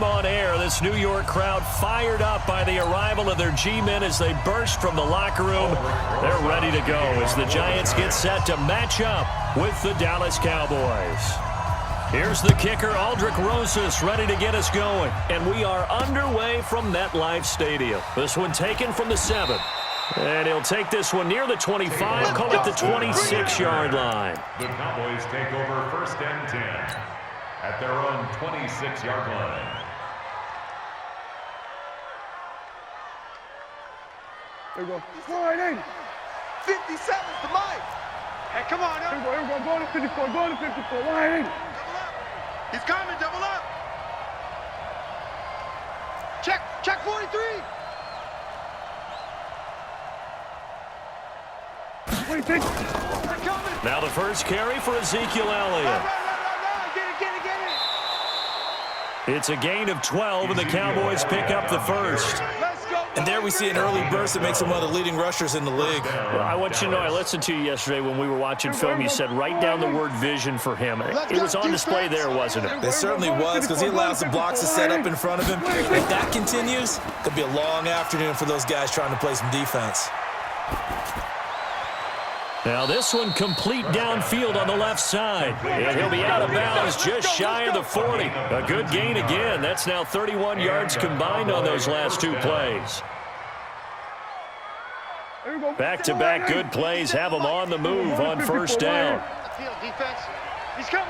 game on air. This New York crowd fired up by the arrival of their G-men as they burst from the locker room. They're ready to go as the Giants get set to match up with the Dallas Cowboys. Here's the kicker, Aldrick Rosas, ready to get us going. And we are underway from MetLife Stadium. This one taken from the 7. And he'll take this one near the 25, call it the 26-yard line. The Cowboys take over 1st and 10 at their own 26-yard line. There we go. 480. 57's the mic. Hey, come on. Here we go. Go to 54. Go to 54. 180. Double up. He's coming. Double up. Check 43. 26. Now the first carry for Ezekiel Elliott. Get it. It's a gain of 12, and the Cowboys pick up the first. Let's go. And there we see an early burst that makes him one of the leading rushers in the league. Well, I want you to know, I listened to you yesterday when we were watching film. You said write down the word vision for him. It was on display there, wasn't it? It certainly was, because he allows the blocks to set up in front of him. If that continues, it could be a long afternoon for those guys trying to play some defense. Now this one complete downfield on the left side. And he'll be out of bounds just shy of the 40. A good gain again. That's now 31 yards combined on those last two plays. Back-to-back good plays have them on the move on first down. Defense. He's coming.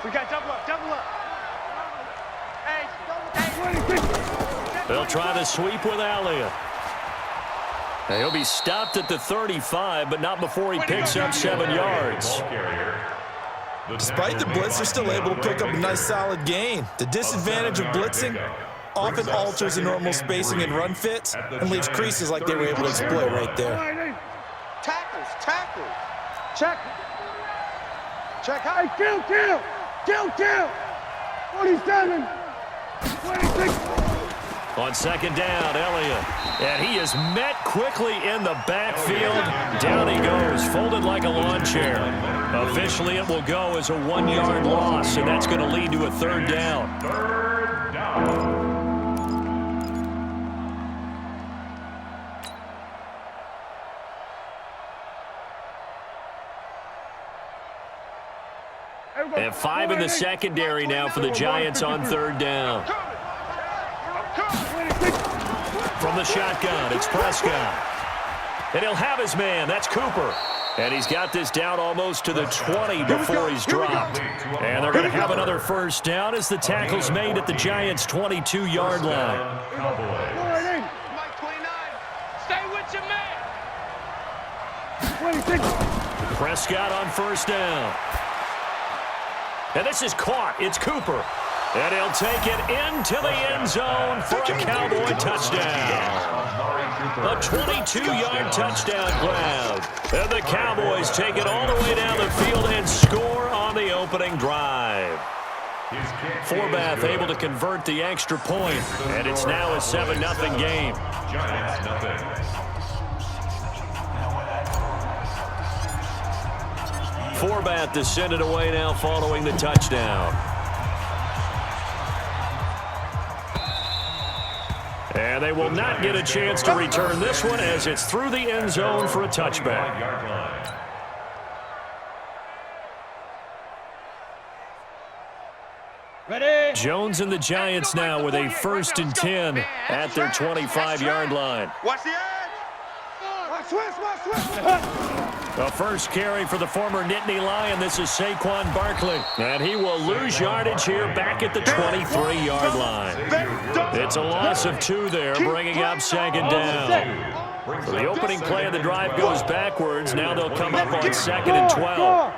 We got double up. Hey. They'll try the sweep with Elliott. He'll be stopped at the 35, but not before he picks up 7 yards. Despite the blitz, they're still able to pick up a nice solid gain. The disadvantage of blitzing often alters the normal spacing and run fits and leaves creases like they were able to exploit right there. Tackles. Check Hey, kill. 47. 26. On second down, Elliott. And he is met quickly in the backfield. Down he goes, folded like a lawn chair. Officially, it will go as a 1-yard loss, and that's going to lead to a third down. Third down. And 5 in the secondary now for the Giants on third down. From the shotgun, it's Prescott. And he'll have his man. That's Cooper. And he's got this down almost to the 20 before he's dropped. And they're going to have another first down as the tackle's made at the Giants' 22-yard line. Mike 29. Stay with your man. 26. Prescott on first down. And this is caught. It's Cooper. And he'll take it into the end zone for a Cowboy touchdown. A 22-yard touchdown grab. And the Cowboys take it all the way down the field and score on the opening drive. Forbath able to convert the extra point, and it's now a 7-0 game. Giants nothing. Forbath to send it away now following the touchdown. And they will not get a chance to return this one as it's through the end zone for a touchback. Ready. Jones and the Giants now with a 1st and 10 at their 25-yard line. Watch the edge. The first carry for the former Nittany Lion. This is Saquon Barkley. And he will lose yardage here back at the 23-yard line. It's a loss of 2 there, bringing up second down. So the opening play of the drive goes backwards. Now they'll come up on 2nd and 12.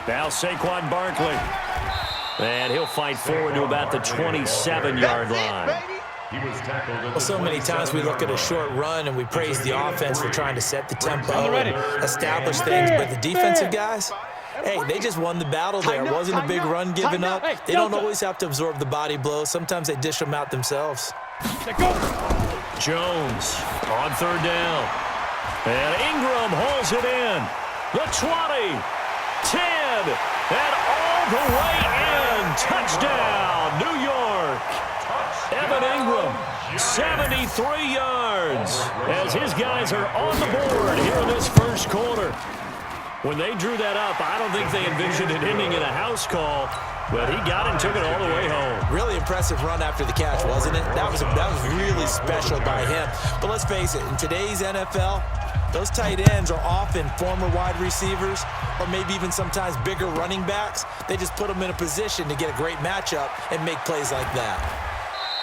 Now Saquon Barkley. And he'll fight forward to about the 27-yard line. Well, so many times we look at a short run and we praise the offense for trying to set the tempo and establish things, but the defensive guys, hey, they just won the battle there. It wasn't a big run given up. They don't always have to absorb the body blows. Sometimes they dish them out themselves. Jones on third down. And Ingram holds it in. The 20, 10, and all the way in 73 yards as his guys are on the board here in this first quarter. When they drew that up, I don't think they envisioned it ending in a house call, but he got it and took it all the way home. Really impressive run after the catch, wasn't it? That was really special by him. But let's face it, in today's NFL, those tight ends are often former wide receivers or maybe even sometimes bigger running backs. They just put them in a position to get a great matchup and make plays like that.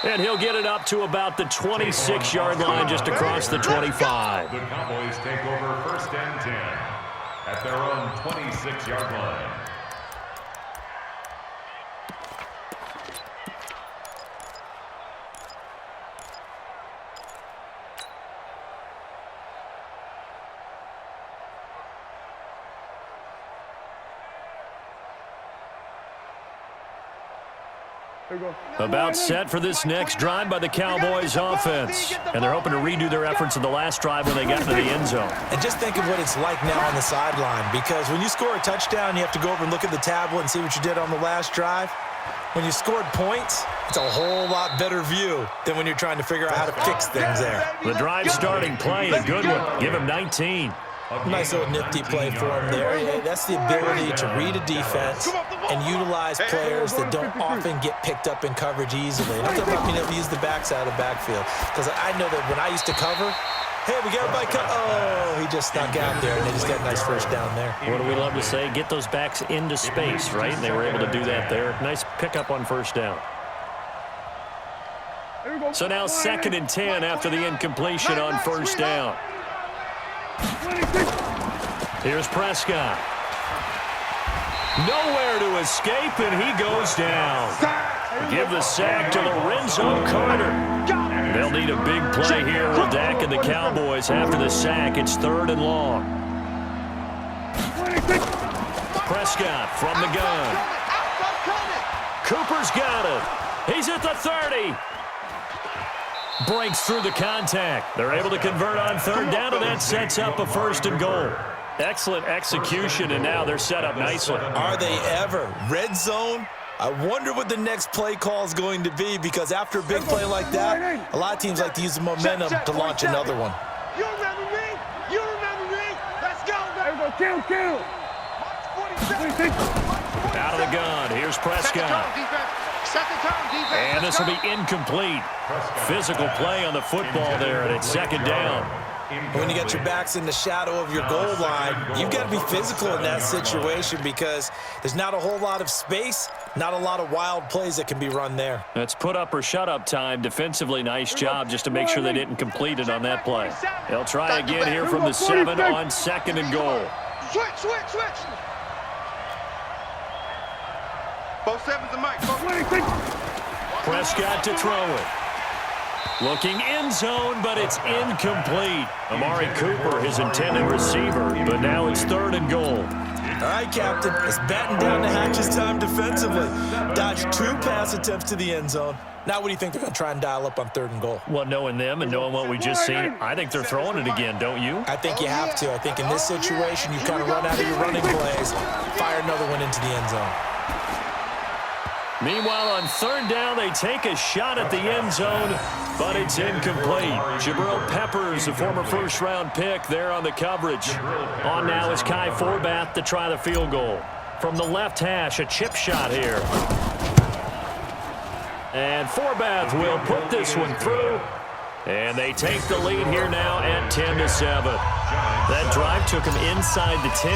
And he'll get it up to about the 26-yard line just across the 25. The Cowboys take over first and 10 at their own 26-yard line. About set for this next drive by the Cowboys offense. And they're hoping to redo their efforts in the last drive when they got into the end zone. And just think of what it's like now on the sideline, because when you score a touchdown, you have to go over and look at the tablet and see what you did on the last drive. When you scored points, it's a whole lot better view than when you're trying to figure out how to fix things there. The drive starting play, a good one. Give him 19. Nice little nifty play for him there. That's the ability to read a defense and utilize players that don't often get picked up in coverage easily. I'm talking about being able to use the backside of backfield. Because I know that when I used to cover, hey, we got everybody cut. Oh, he just snuck out there, and they just got a nice first down there. What do we love to say? Get those backs into space, right? And they were able to do that there. Nice pickup on first down. So now 2nd and 10 after the incompletion on first down. Here's Prescott. Nowhere to escape, and he goes down. Give the sack to Lorenzo Carter. They'll need a big play here. Will Dak and the Cowboys after the sack. It's 3rd and long. Prescott from the gun. Cooper's got it. He's at the 30. Breaks through the contact. They're able to convert on 3rd down, and that sets up a 1st and goal. Excellent execution, and now they're set up nicely. Are they ever? Red zone? I wonder what the next play call is going to be, because after a big play like that, a lot of teams like to use the momentum to launch another one. You remember me? You remember me? Let's go, man. Kill. Out of the gun. Here's Prescott. And this will be incomplete. Physical play on the football there, and it's 2nd down. When you got your backs in the shadow of your goal line, you've got to be physical in that situation, because there's not a whole lot of space, not a lot of wild plays that can be run there. That's put up or shut up time. Defensively, nice job just to make sure they didn't complete it on that play. They'll try again here from the 7 on 2nd and goal. Switch. Both 7s and Mike. Prescott to throw it. Looking end zone, but it's incomplete. Amari Cooper, his intended receiver, but now it's 3rd and goal. All right, Captain. It's batting down the hatches time defensively. Dodged 2 pass attempts to the end zone. Now what do you think they're going to try and dial up on 3rd and goal? Well, knowing them and knowing what we just seen, I think they're throwing it again, don't you? I think you have to. I think in this situation, you kind of run out of your running plays, fire another one into the end zone. Meanwhile, on 3rd down, they take a shot at the end zone, but it's incomplete. Jabril Peppers, a former first-round pick, there on the coverage. On now is Kai Forbath to try the field goal. From the left hash, a chip shot here. And Forbath will put this one through. And they take the lead here now at 10-7. That drive took him inside the 10.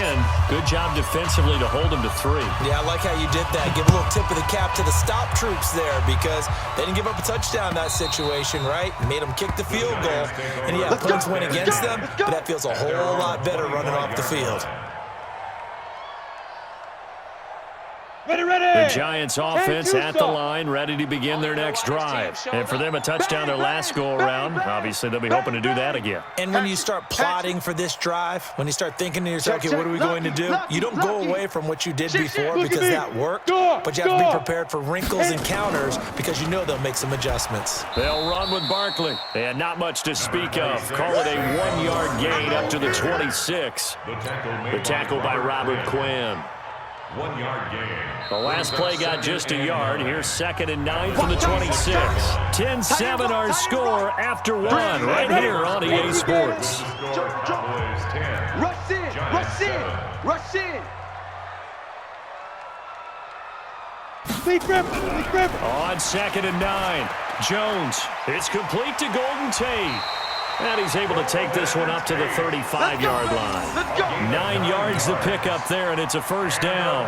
Good job defensively to hold him to 3. Yeah, I like how you did that. Give a little tip of the cap to the stop troops there, because they didn't give up a touchdown in that situation, right? Made them kick the field goal. And yeah, points went against them, but that feels a whole lot better running off the field. The Giants offense at the line, ready to begin their next drive. And for them, a touchdown their last go-around. Obviously, they'll be hoping to do that again. And when you start plotting for this drive, when you start thinking to yourself, okay, what are we going to do? You don't go away from what you did before because that worked, but you have to be prepared for wrinkles and counters because you know they'll make some adjustments. They'll run with Barkley. And not much to speak of. Call it a 1-yard gain up to the 26. The tackle by Robert Quinn. 1 yard gain. The last play got just a yard. Here's 2nd and 9 from the 26. 10-7 our score after 1 right here on EA Sports. Rush in, rush in, rush in. On 2nd and 9, Jones. It's complete to Golden Tate. And he's able to take this one up to the 35-yard line. 9 yards to pick up there, and it's a first down.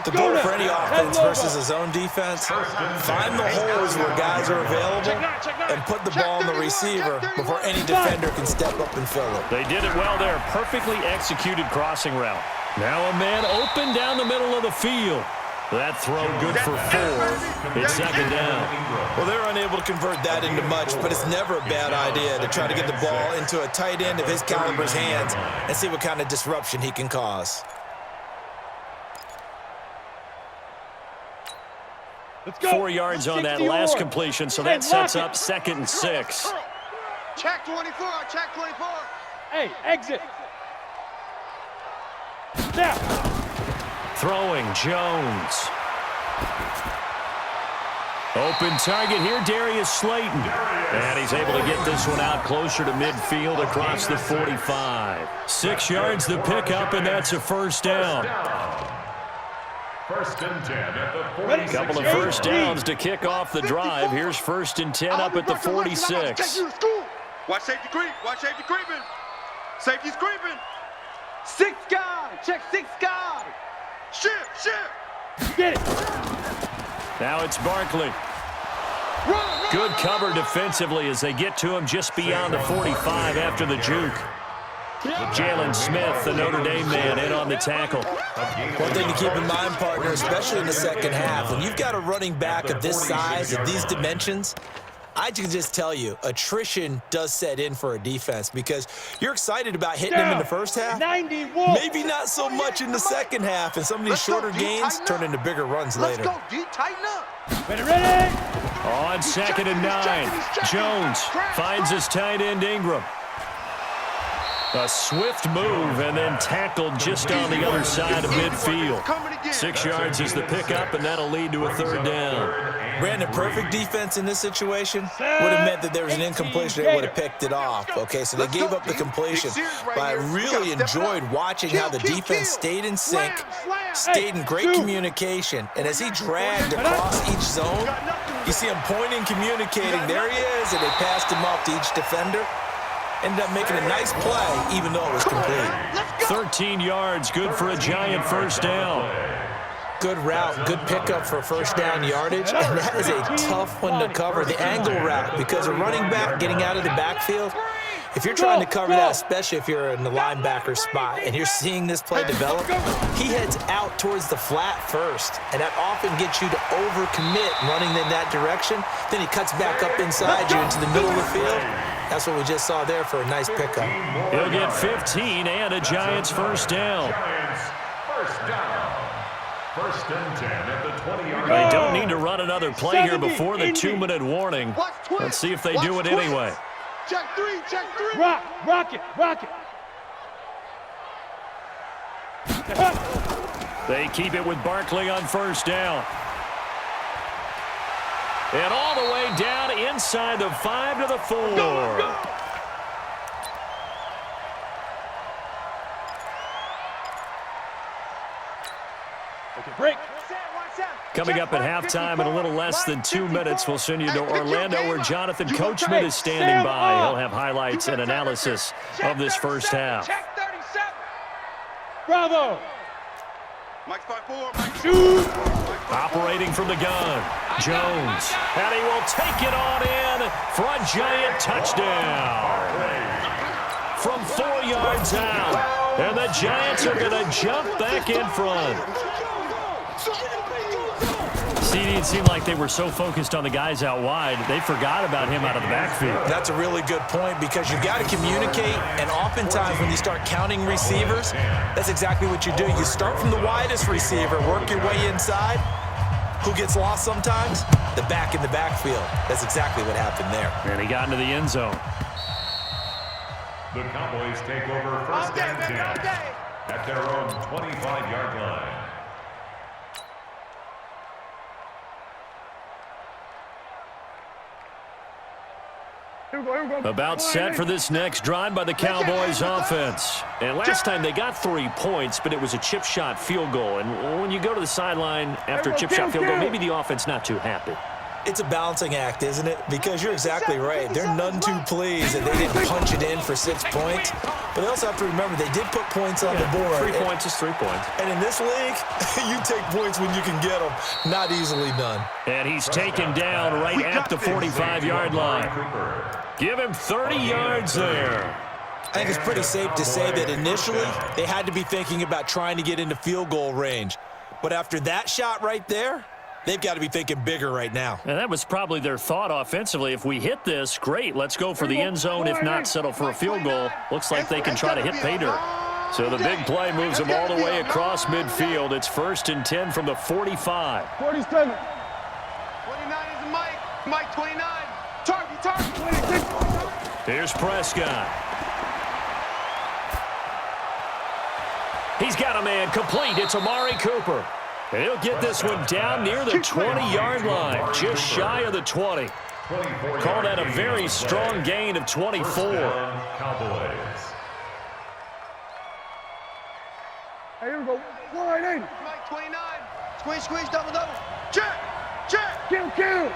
The goal for any offense versus his own defense, find the holes where guys are available and put the ball on the receiver before any defender can step up and fill it. They did it well there. Perfectly executed crossing route. Now a man open down the middle of the field. That throw good for 4. It's 2nd down. Well, they're unable to convert that into much, but it's never a bad idea to try to get the ball into a tight end of his caliber's hands and see what kind of disruption he can cause. Let's go. 4 yards on that last completion, so that sets up 2nd and 6. Check 24, check 24. Hey, exit. Snap. Throwing, Jones. Open target here, Darius Slayton. And he's able to get this one out closer to midfield across the 45. 6 yards the pickup, and that's a first down. 1st and 10 at the 46. Couple of first downs to kick off the drive. Here's 1st and 10 up at the 46. Watch safety creep, watch safety creeping. Safety's creeping. 6 guy, check 6 guy. Shift. Get it. Now it's Barkley. Good cover defensively as they get to him just beyond the 45 after the juke. Jalen Smith, the Notre Dame man, in on the tackle. One thing to keep in mind, partner, especially in the second half, when you've got a running back of this size, of these dimensions, I can just tell you, attrition does set in for a defense because you're excited about hitting him in the first half. 91. Maybe not so much in the second half, and some of these shorter gains turn into bigger runs later. Let's go, D, tighten up. Ready. On 2nd and 9, Jones finds his tight end Ingram. A swift move and then tackled just on the other side of midfield. 6 yards is the pickup, and that'll lead to a 3rd down. Brandon, perfect defense in this situation would have meant that there was an incompletion. They would have picked it off. Okay, so they gave up the completion. But I really enjoyed watching how the defense stayed in sync, stayed in great communication. And as he dragged across each zone, you see him pointing, communicating. There he is, and they passed him off to each defender. Ended up making a nice play, even though it was complete. 13 yards, good for a Giant first down. Good route, good pickup for first down yardage, and that is a tough one to cover, the angle route, because a running back getting out of the backfield, if you're trying to cover that, especially if you're in the linebacker spot, and you're seeing this play develop, he heads out towards the flat first, and that often gets you to overcommit running in that direction. Then he cuts back up inside you into the middle of the field. That's what we just saw there for a nice pickup. He'll get 15 and a Giants first down. Giants first down. 1st and 10 at the 20-yard They line. don't need to run another play here before the 2-minute warning. Let's see if they do it anyway. Check 3, check 3. Rock it. They keep it with Barkley on first down. And all the way down inside the 5 to the 4. Okay, break. Coming up at halftime in a little less than 2 minutes, we'll send you to Orlando where Jonathan Coachman is standing by. He'll have highlights and analysis of this first half. Check 37. Bravo. Mike's by 4, Mike. Shoot. Operating from the gun, Jones. And he will take it on in for a Giant touchdown. From 4 yards out. And the Giants are going to jump back in front. CD, it seemed like they were so focused on the guys out wide, they forgot about him out of the backfield. That's a really good point because you've got to communicate, and oftentimes when you start counting receivers, that's exactly what you do. You start from the widest receiver, work your way inside. Who gets lost sometimes? The back in the backfield. That's exactly what happened there. And he got into the end zone. The Cowboys take over 1st and 10 at their own 25-yard line. About set for this next drive by the Cowboys offense. And last time they got 3 points, but it was a chip shot field goal. And when you go to the sideline after a chip shot field goal, maybe the offense not too happy. It's a balancing act, isn't it? Because you're exactly right. They're none too pleased that they didn't punch it in for 6 points. But they also have to remember they did put points on the board. 3 points is 3 points. And in this league, you take points when you can get them. Not easily done. And he's taken down right at the 45-yard line. Give him 30 yards there. I think it's pretty safe to say that initially they had to be thinking about trying to get into field goal range. But after that shot right there, they've got to be thinking bigger right now. And that was probably their thought offensively. If we hit this, great. Let's go for the end zone. If not, settle for a field goal. Looks like they can try to hit pay dirt. So the big play moves them all the way across midfield. It's 1st and 10 from the 45. 47. 29 is Mike. Mike 29. Target. 26. Here's Prescott. He's got a man complete. It's Amari Cooper. And he'll get this one down near the 20-yard line, just shy of the 20. Call that a very strong gain of 24. Cowboys. Hey, here we go. 180. Mike 29. Squeeze, double. Check. Kill.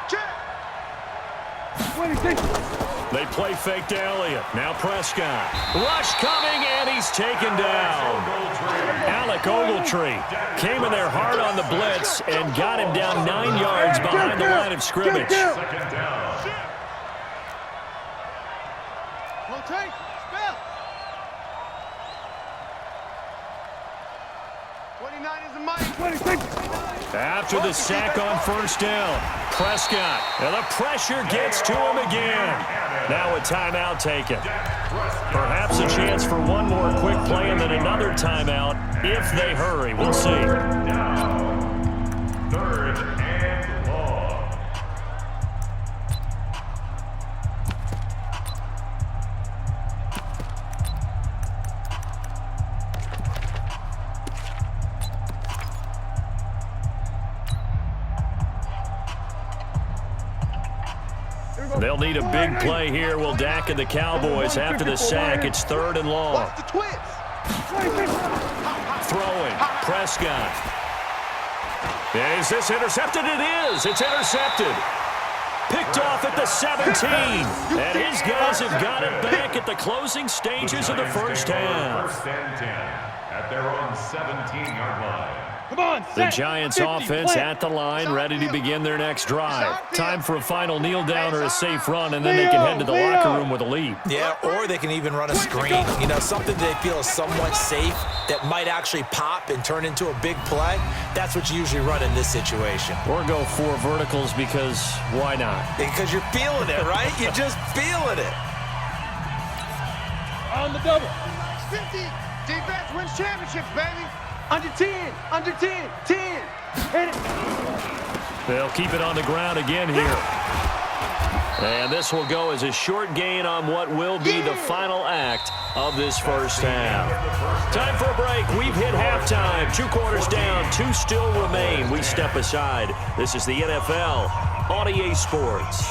Check. 26. They play fake to Elliott. Now Prescott. Rush coming, and he's taken down. Alec Ogletree came in there hard on the blitz and got him down 9 yards behind the line of scrimmage. Second down. Rotate. Spell. 29 is Mike. 26. After the sack on 1st down, Prescott, and the pressure gets to him again. Now a timeout taken. Perhaps a chance for one more quick play and then another timeout if they hurry. We'll see. Now, 3rd and long. They'll need a big play here. Will Dak and the Cowboys after the sack. It's 3rd and long. Watch the twins. Throwing. Prescott. Is this intercepted? It is. It's intercepted. Picked off at the 17. And his guys have got it back at the closing stages of the first half. 1st and 10 at their own 17-yard line. Come on, The Giants 50, offense play. at the line, ready to begin their next drive. Time for a final kneel down or a safe run, and then they can head to the locker room with a lead. Yeah, or they can even run a screen. You know, something they feel is somewhat safe that might actually pop and turn into a big play. That's what you usually run in this situation. Or go 4 verticals because why not? Because you're feeling it, right? You're just feeling it. On the double. 50. Defense wins championships, baby. Under 10. 10. Hit it. They'll keep it on the ground again here. And this will go as a short gain on what will be the final act of this first half. Time for a break. We've hit halftime. 2 quarters down, 2 still remain. We step aside. This is the NFL on EA Sports.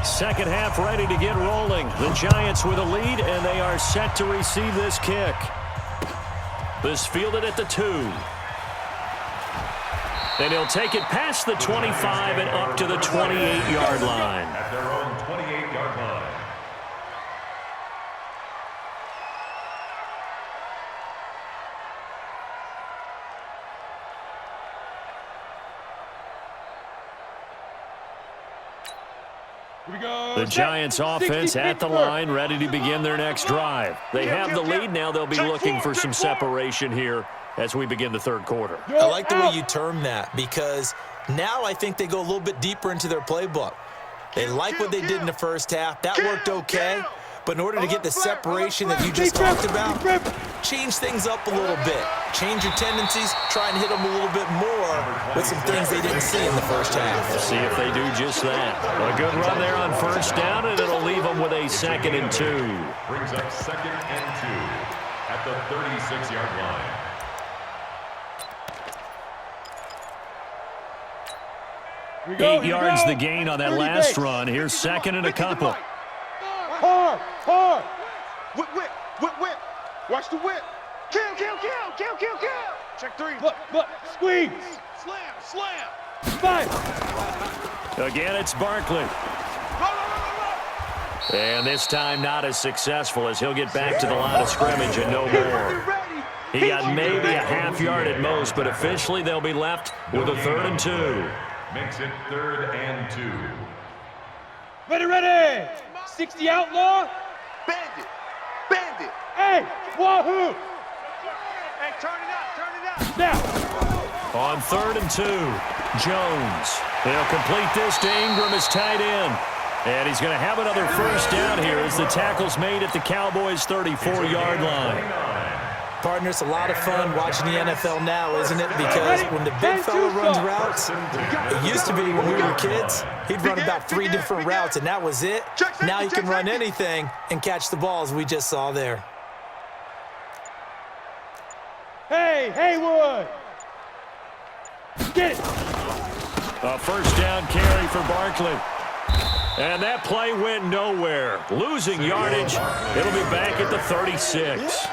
Second half ready to get rolling. The Giants with a lead, and they are set to receive this kick. This fielded at the 2. And he'll take it past the 25 and up to the 28-yard line. At their own 28-yard line. The Giants offense at the line, ready to begin their next drive. They have the lead. Now they'll be looking for some separation here as we begin the 3rd quarter. I like the way you term that because now I think they go a little bit deeper into their playbook. They like what they did in the first half. That worked okay. But in order to get the separation that you just talked about, change things up a little bit. Change your tendencies, try and hit them a little bit more with some things they didn't see in the first half. See if they do just that. A good run there on first down, and it'll leave them with a 2nd and 2. Brings up 2nd and 2 at the 36-yard line. Eight yards the gain on that last run. Here's 2nd and a couple. Hard. Whip. Watch the whip. Kill. Check 3. Look. Squeeze. Slam. 5. Again, it's Barkley. And this time not as successful as he'll get back to the line of scrimmage and no more. He got maybe a half yard at most, but officially they'll be left with a 3rd and 2. Makes it 3rd and 2. Ready. 60 outlaw. Bandit. Hey, wahoo. Hey, turn it up. Now. On 3rd and 2, Jones. He'll complete this to Ingram as tight end. And he's going to have another first down here as the tackle's made at the Cowboys' 34-yard line. Partner, it's a lot of fun watching the NFL now, isn't it? Because when the big fella runs routes, it used to be when we were kids, he'd run about 3 different routes, and that was it. Now he can run anything and catch the balls we just saw there. Hey, Haywood. Get it. A first down carry for Barkley. And that play went nowhere. Losing yardage. It'll be back at the 36.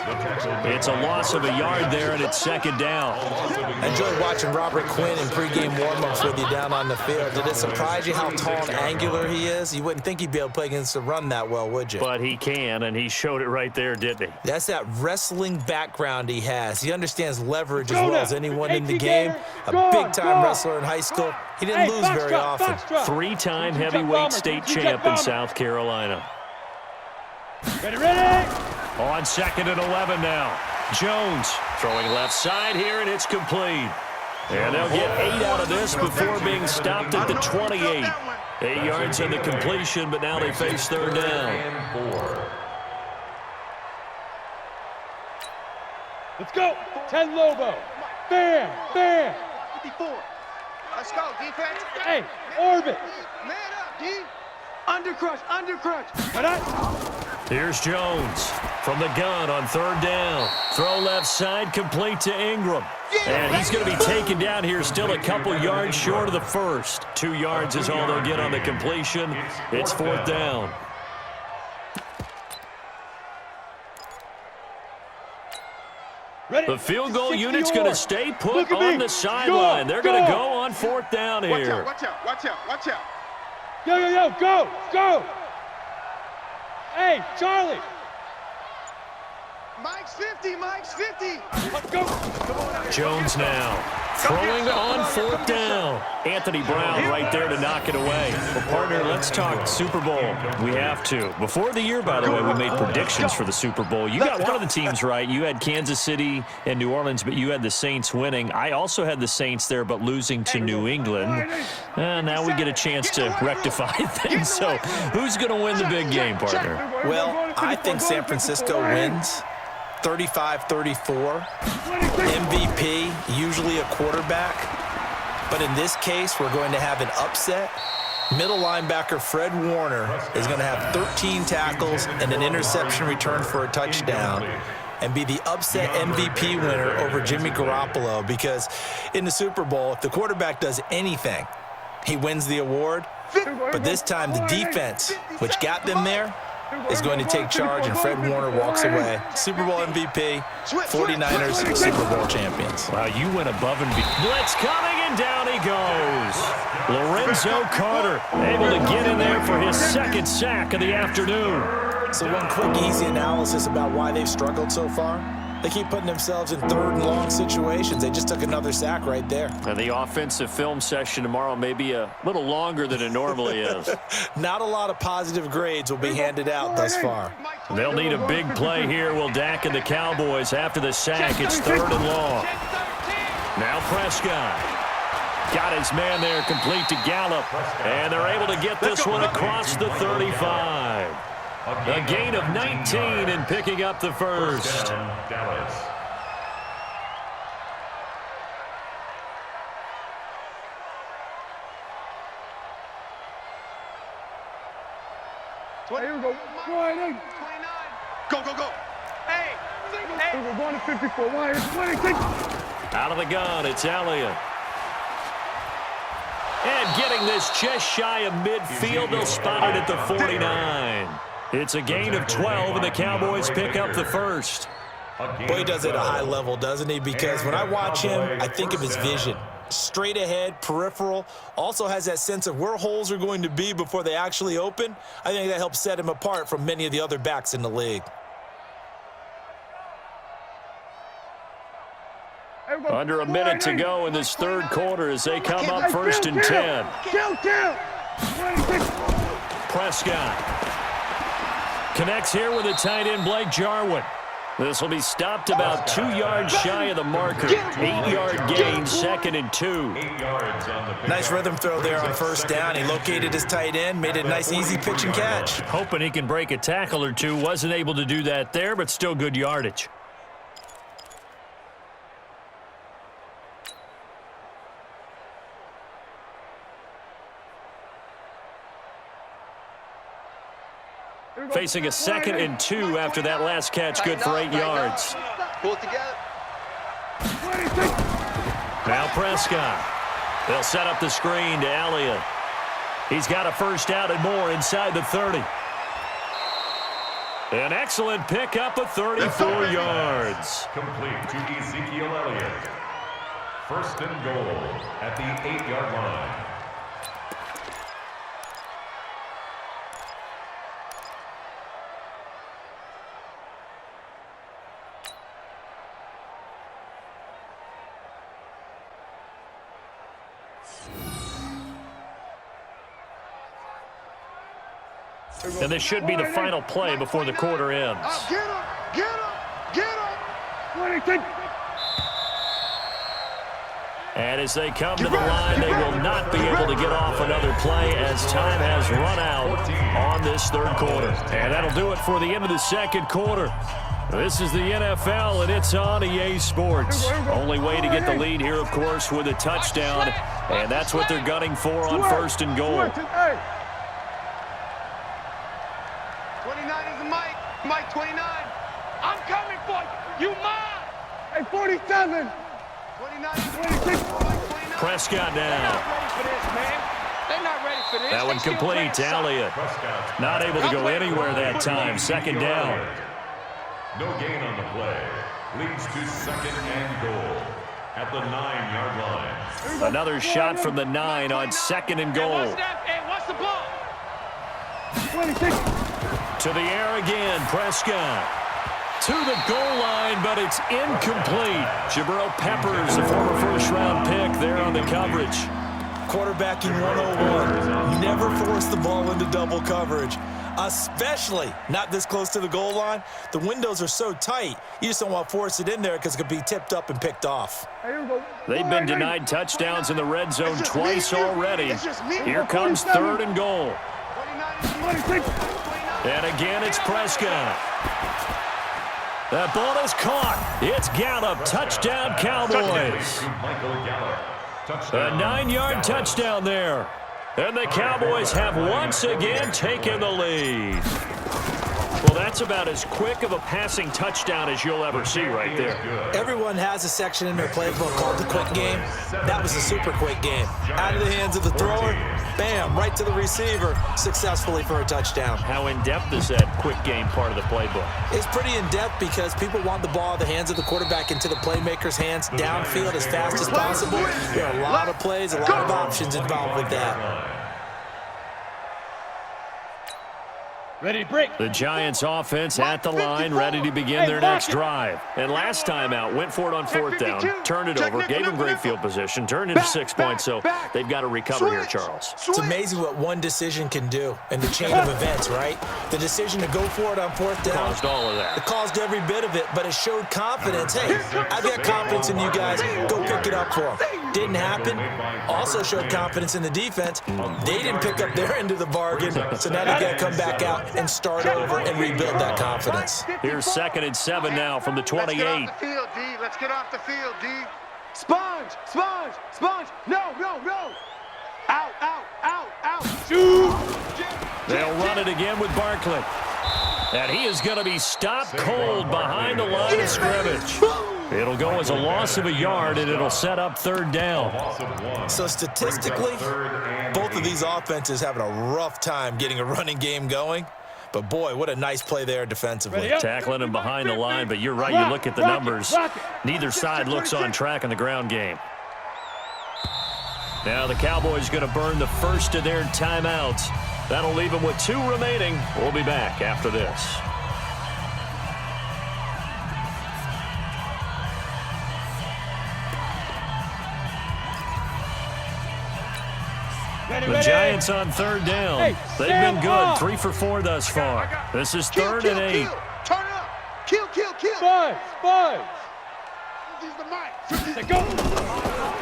It's a loss of a yard there, and it's 2nd down. I enjoyed watching Robert Quinn in pregame warm-ups with you down on the field. Did it surprise you how tall and angular he is? You wouldn't think he'd be able to play against the run that well, would you? But he can, and he showed it right there, didn't he? That's that wrestling background he has. He understands leverage as well as anyone in the game. A big-time wrestler in high school. He didn't lose very often. 3-time heavyweight state champ in South Carolina. Ready. On 2nd and 11 now. Jones throwing left side here, and it's complete. And they'll get 8 out of this before being stopped at the 28. 8 yards on the completion, but now they face 3rd down. Let's go. 10 Lobo. Bam. 54. Let's go, defense. Hey, orbit. Man up, D. Undercrush. Here's Jones from the gun on 3rd down. Throw left side, complete to Ingram. And he's going to be taken down here, still a couple yards short of the first. 2 yards is all they'll get on the completion. It's 4th down. The field goal unit's going to stay put on the sideline. They're going to go on 4th down here. Watch out. Yo, go. Hey, Charlie. Mike's 50. Let's go. Jones now throwing on 4th down. Anthony Brown right there to knock it away. Well, partner, let's talk Super Bowl. We have to. Before the year, by the way, we made predictions for the Super Bowl. You got one of the teams right. You had Kansas City and New Orleans, but you had the Saints winning. I also had the Saints there, but losing to New England. Now we get a chance to rectify things. So who's going to win the big game, partner? Well, I think San Francisco wins. 35-34. MVP, usually a quarterback. But in this case, we're going to have an upset. Middle linebacker Fred Warner is going to have 13 tackles and an interception return for a touchdown and be the upset MVP winner over Jimmy Garoppolo, because in the Super Bowl, if the quarterback does anything, he wins the award. But this time, the defense, which got them there, is going to take charge, and Fred Warner walks away. Super Bowl MVP, 49ers Super Bowl champions. Wow, you went above and beyond. Blitz coming, and down he goes. Lorenzo Carter able to get in there for his 2nd sack of the afternoon. So one quick, easy analysis about why they've struggled so far. They keep putting themselves in 3rd and long situations. They just took another sack right there. And the offensive film session tomorrow may be a little longer than it normally is. Not a lot of positive grades will be handed out thus far. They'll need a big play here. Will Dak and the Cowboys after the sack? It's 3rd and long. Now Prescott. Got his man there, complete to Gallup. And they're able to get this one across the 35. A gain of 19 and picking up the first. First down, Dallas. Here we go. Go ahead. Go, go, go. Hey. Here we go. Going to 54. 26. Out of the gun, it's Elliott. And getting this just shy of midfield, they'll spot it at the 49. It's a gain of 12, and the Cowboys pick up the first. Boy, he does it at a high level, doesn't he? Because when I watch him, I think of his vision. Straight ahead, peripheral, also has that sense of where holes are going to be before they actually open. I think that helps set him apart from many of the other backs in the league. Under a minute to go in this third quarter as they come up first and 10. Kill. Prescott connects here with a tight end, Blake Jarwin. This will be stopped about 2 yards shy of the marker. 8-yard gain, 2nd and 2. 8 yards on the pickup. Nice rhythm throw there on first down. He located his tight end, made it a nice, easy pitch and catch. Hoping he can break a tackle or two. Wasn't able to do that there, but still good yardage. Facing a 2nd and 2 after that last catch, good for 8 yards. Pull it together. Now Prescott. They'll set up the screen to Elliott. He's got a first out and more inside the 30. An excellent pickup of 34 yards. Complete to Ezekiel Elliott. First and goal at the 8-yard line. And this should be the final play before the quarter ends. Get him. 26. And as they come to the line, they will not be able to get off another play as time has run out on this third quarter. And that'll do it for the end of the second quarter. This is the NFL, and it's on EA Sports. Only way to get the lead here, of course, with a touchdown. And that's what they're gunning for on first and goal. 29 is Mike. Mike 29. I'm coming for you. You mine. Hey, 47. 29 26. Prescott now. They're not ready for this. That one complete to Elliott. Prescott. Not able to go anywhere that time. Second down. No gain on the play. Leads to 2nd and goal at the 9-yard line. Another shot from the 9 on 2nd and goal. What's the ball? 26. To the air again, Prescott. To the goal line, but it's incomplete. Jabril Peppers, a former first-round pick there on the coverage. Quarterbacking 101. Never force the ball into double coverage, especially not this close to the goal line. The windows are so tight, you just don't want to force it in there because it could be tipped up and picked off. They've been denied touchdowns in the red zone twice already. Here comes 3rd and goal. 26. And again, it's Prescott. That ball is caught. It's Gallup. Touchdown, Cowboys. Michael Gallup. A Touchdown. 9-yard touchdown there. And the Cowboys have once again taken the lead. Well, that's about as quick of a passing touchdown as you'll ever see right there. Everyone has a section in their playbook called the quick game. That was a super quick game. Out of the hands of the thrower, bam, right to the receiver, successfully for a touchdown. How in-depth is that quick game part of the playbook? It's pretty in-depth because people want the ball in the hands of the quarterback into the playmaker's hands downfield as fast as possible. There are a lot of plays, a lot of options involved with that. Ready to break. The Giants offense at the line, ready to begin their next drive. And last time out, went for it on 4th down, turned it over, gave him great field position, turned into 6 points, so they've got to recover here, Charles. It's amazing what one decision can do in the chain of events, right? The decision to go for it on 4th down. Caused all of that. It caused every bit of it, but it showed confidence. Hey, I've got confidence in you guys. Go pick it up for them. Didn't happen. Also showed confidence in the defense. They didn't pick up their end of the bargain, so now they got to come back out and start over and rebuild that confidence. Here's 2nd and 7 now from the 28. Let's get off the field, D. Let's get off the field, D. Sponge, sponge, sponge. No, no, no. Out, out, out, out. Shoot. They'll run it again with Barkley. And he is going to be stopped cold behind the line of scrimmage. It'll go as a loss of a yard, and it'll set up 3rd down. So statistically, both of these offenses having a rough time getting a running game going. But, boy, what a nice play there defensively. Tackling him behind the line, but you're right. You look at the numbers. Neither side looks on track in the ground game. Now the Cowboys going to burn the first of their timeouts. That'll leave them with 2 remaining. We'll be back after this. The Giants on 3rd down. They've been good, 3 for 4 thus far. This is 3rd and 8. Turn up. Kill, kill, kill. Five. Use the mic. Go.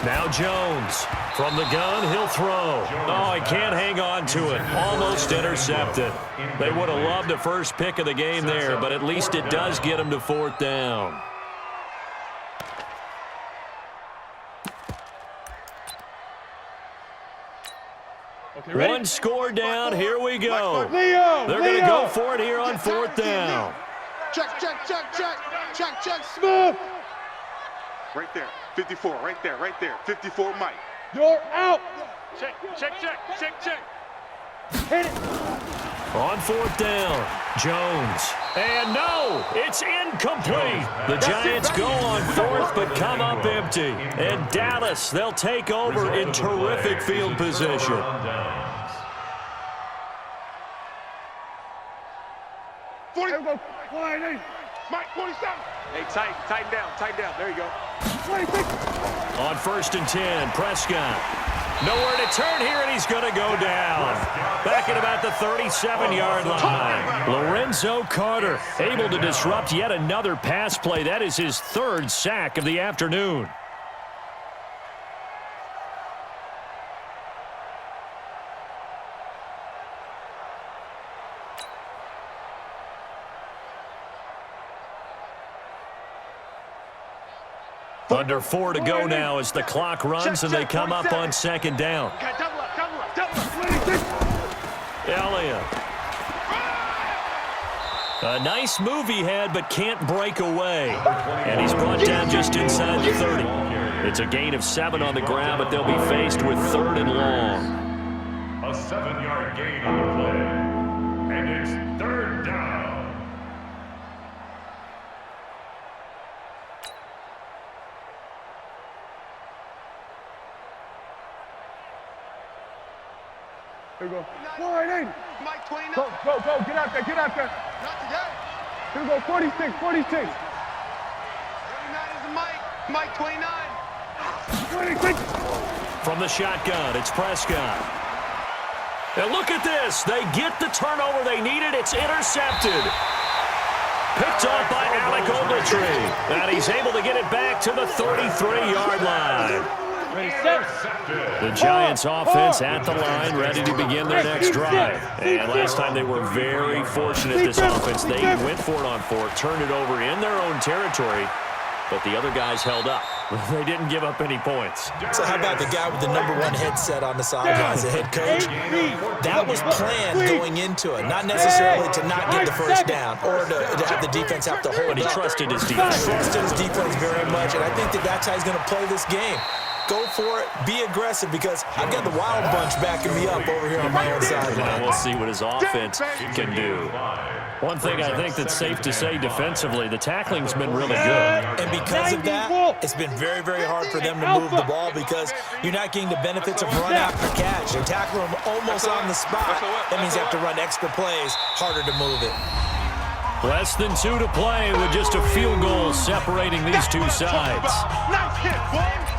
Now Jones from the gun, he'll throw. Oh, he can't hang on to it. Almost intercepted. They would have loved the first pick of the game there, but at least it does get him to 4th down. Okay, 1 score down. Here we go. Leo. They're going to go for it here on 4th down. Check, check, check, check. Check, check. Smith. Right there. 54. Right there. Right there. 54, Mike. You're out. Check, check, check, check, check. Hit it. On 4th down, Jones. And no, it's incomplete. The Giants go on 4th but come up empty. And Dallas, they'll take over in terrific field position. Mike, 47. Hey, tighten down. There you go. 26. On 1st and 10, Prescott. Nowhere to turn here, and he's going to go down. Back at about the 37-yard line. Lorenzo Carter able to disrupt yet another pass play. That is his 3rd sack of the afternoon. Under 4 to go now as the clock runs and they come up on 2nd down. Elliott. A nice move he had, but can't break away. And he's brought down just inside the 30. It's a gain of 7 on the ground, but they'll be faced with 3rd and long. A 7-yard gain on the play. And it's 3rd down. Here we go. Wide eight. Mike, 29. Go. Get out there. Not today. Here we go. 46. 29 is the Mike. Mike, 29. 26. From the shotgun, it's Prescott. And look at this. They get the turnover they needed. It's intercepted. Picked off by Alec Ogletree. And he's able to get it back to the 33-yard line. The Giants offense at the line, ready to begin their next drive. And last time they were very fortunate, this offense. They went for it on 4, turned it over in their own territory, but the other guys held up. They didn't give up any points. So how about the guy with the #1 headset on the sidelines, the head coach? That was planned going into it, not necessarily to not get the first down or to have the defense have to hold But he up. trusted his defense. Trusted his defense very much, and I think that's how he's going to play this game. Go for it. Be aggressive, because I've got the Wild Bunch backing me up over here on my own sideline. We'll see what his offense can do. One thing I think that's safe to say defensively, the tackling's been really good. And because of that, it's been very, very hard for them to move the ball because you're not getting the benefits of run after catch. They tackle them almost on the spot. That means you have to run extra plays, harder to move it. Less than 2 to play with just a field goal separating these two sides. Nice hit, boy.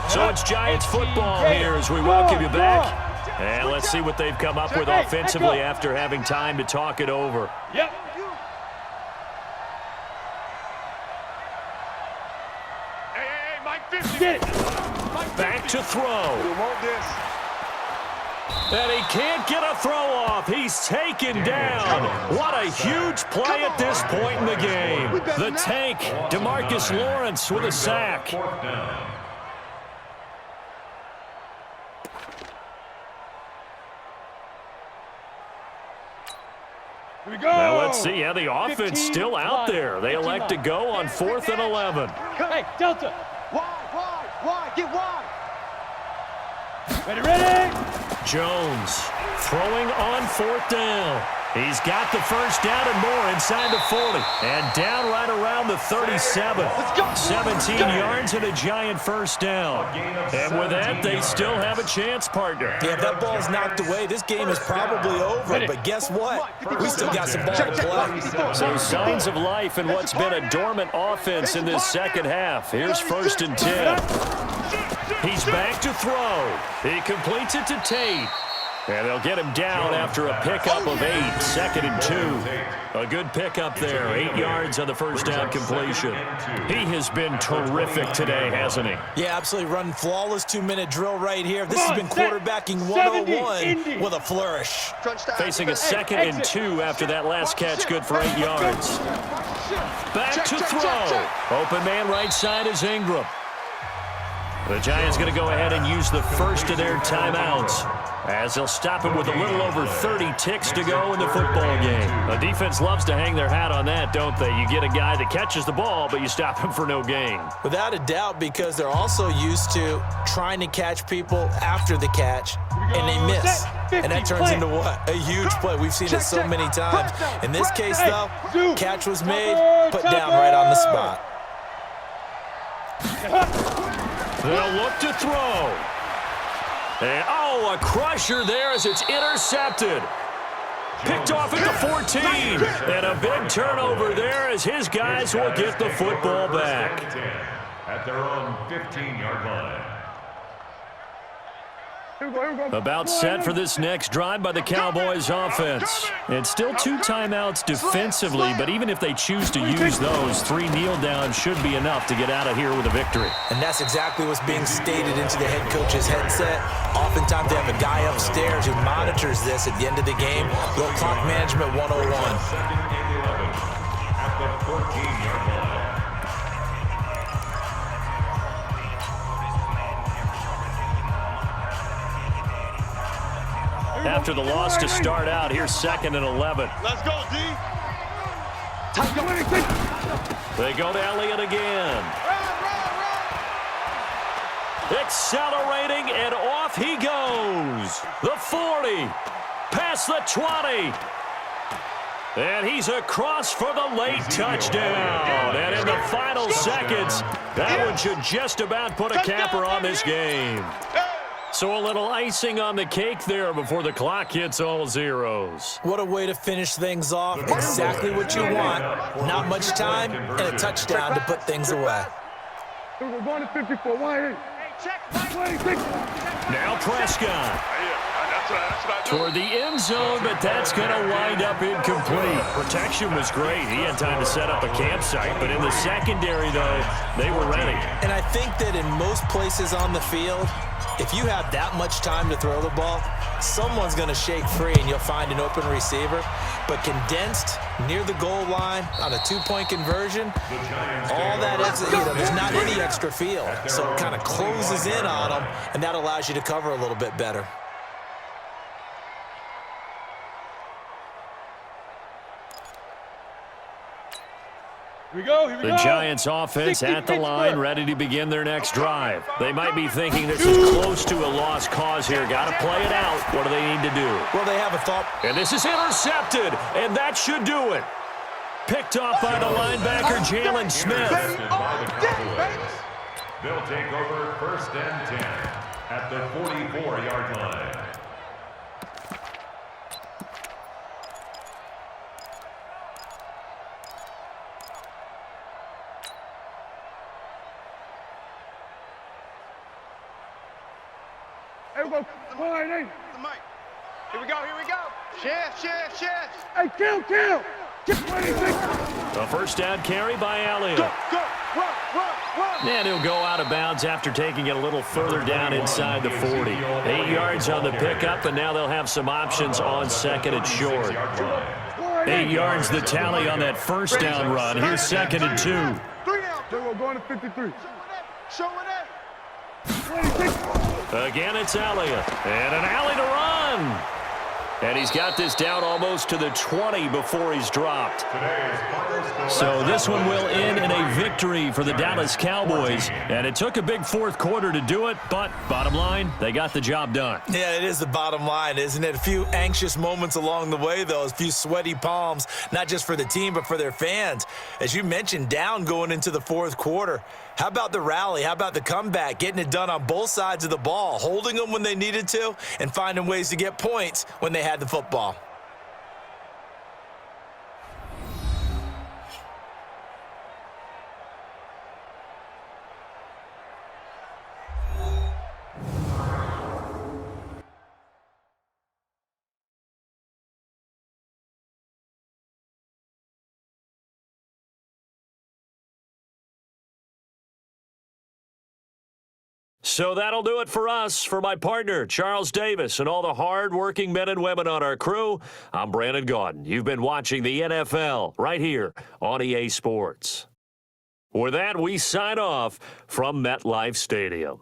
So it's Giants football here as we welcome you back. And let's see what they've come up with offensively after having time to talk it over. Yep. Hey, Mike, 50. Get it. Back to throw. And he can't get a throw off. He's taken down. What a huge play at this point in the game. The tank, DeMarcus Lawrence with a sack. Fourth down. Here we go. Now let's see how the offense still out there. They elect to go on 4th and 11. Hey, Delta. Wide, get wide. Ready. Jones throwing on 4th down. He's got the first down and more inside the 40. And down right around the 37. 17 yards and a giant first down. And with that, they still have a chance, partner. Yeah, if that ball's knocked away, this game is probably over. But guess what? We still got some ball to play. So signs of life in what's been a dormant offense in this second half. Here's 1st and 10. He's back to throw. He completes it to Tate. And they'll get him down after a pickup of 8, 2nd and 2. A good pickup there, 8 yards on the first down completion. He has been terrific today, hasn't he? Yeah, absolutely running flawless 2-minute drill right here. This has been quarterbacking 101 with a flourish. Facing a 2nd and 2 after that last catch, good for 8 yards. Back to throw. Open man right side is Ingram. The Giants going to go ahead and use the first of their timeouts, as they'll stop him with a little over 30 ticks to go in the football game. The defense loves to hang their hat on that, don't they? You get a guy that catches the ball, but you stop him for no gain. Without a doubt, because they're also used to trying to catch people after the catch, and they miss. And that turns into what? A huge play. We've seen it so many times. In this case, though, catch was made, put down right on the spot. They'll look to throw. And, a crusher there as it's intercepted. Picked off at the 14. And a big turnover there as his guys will get the football back. At their own 15-yard line. About set for this next drive by the Cowboys offense. It's still 2 timeouts defensively, but even if they choose to use those, 3 kneel downs should be enough to get out of here with a victory. And that's exactly what's being stated into the head coach's headset. Oftentimes they have a guy upstairs who monitors this at the end of the game. Little clock management 101. 2nd and 11 at the 14-yard line. After the loss to start out, here's 2nd and 11. Let's go, D. They go to Elliott again. Accelerating, and off he goes. The 40, past the 20. And he's across for the late touchdown. And in the final seconds, that one should just about put a capper on this game. So a little icing on the cake there before the clock hits all zeros. What a way to finish things off. Exactly what you want. Not much time and a touchdown to put things away. We're going to 54. Why? Now Prescott. Toward the end zone, but that's going to wind up incomplete. Protection was great. He had time to set up a campsite, but in the secondary, though, they were ready. And I think that in most places on the field, if you have that much time to throw the ball, someone's going to shake free and you'll find an open receiver. But condensed near the goal line on a 2-point conversion, all that extra, there's not any extra field. So it kind of closes in on them, and that allows you to cover a little bit better. Here we go. The Giants offense at the line, ready to begin their next drive. They might be thinking this is close to a lost cause here. Got to play it out. What do they need to do? Well, they have a thought. And this is intercepted, and that should do it. Picked off by the linebacker, Jalen Smith. They'll take over 1st and 10 at the 44-yard line. Here we go. Shift. Hey, kill. A first down carry by Elliott. Go. And he'll go out of bounds after taking it a little further down inside the 40. 8 yards on the pickup, and now they'll have some options on second and short. 8 yards the tally on that first down run. Here's second and 2. 3 down. We're going to 53. Showing it. Again, it's Elliott. And an alley to run. And he's got this down almost to the 20 before he's dropped. So this one will end in a victory for the Dallas Cowboys. And it took a big fourth quarter to do it, but bottom line, they got the job done. Yeah, it is the bottom line, isn't it? A few anxious moments along the way, though. A few sweaty palms, not just for the team, but for their fans. As you mentioned, down going into the fourth quarter. How about the rally? How about the comeback? Getting it done on both sides of the ball, holding them when they needed to, and finding ways to get points when they had the football. So that'll do it for us. For my partner, Charles Davis, and all the hard-working men and women on our crew, I'm Brandon Gaudin. You've been watching the NFL right here on EA Sports. With that, we sign off from MetLife Stadium.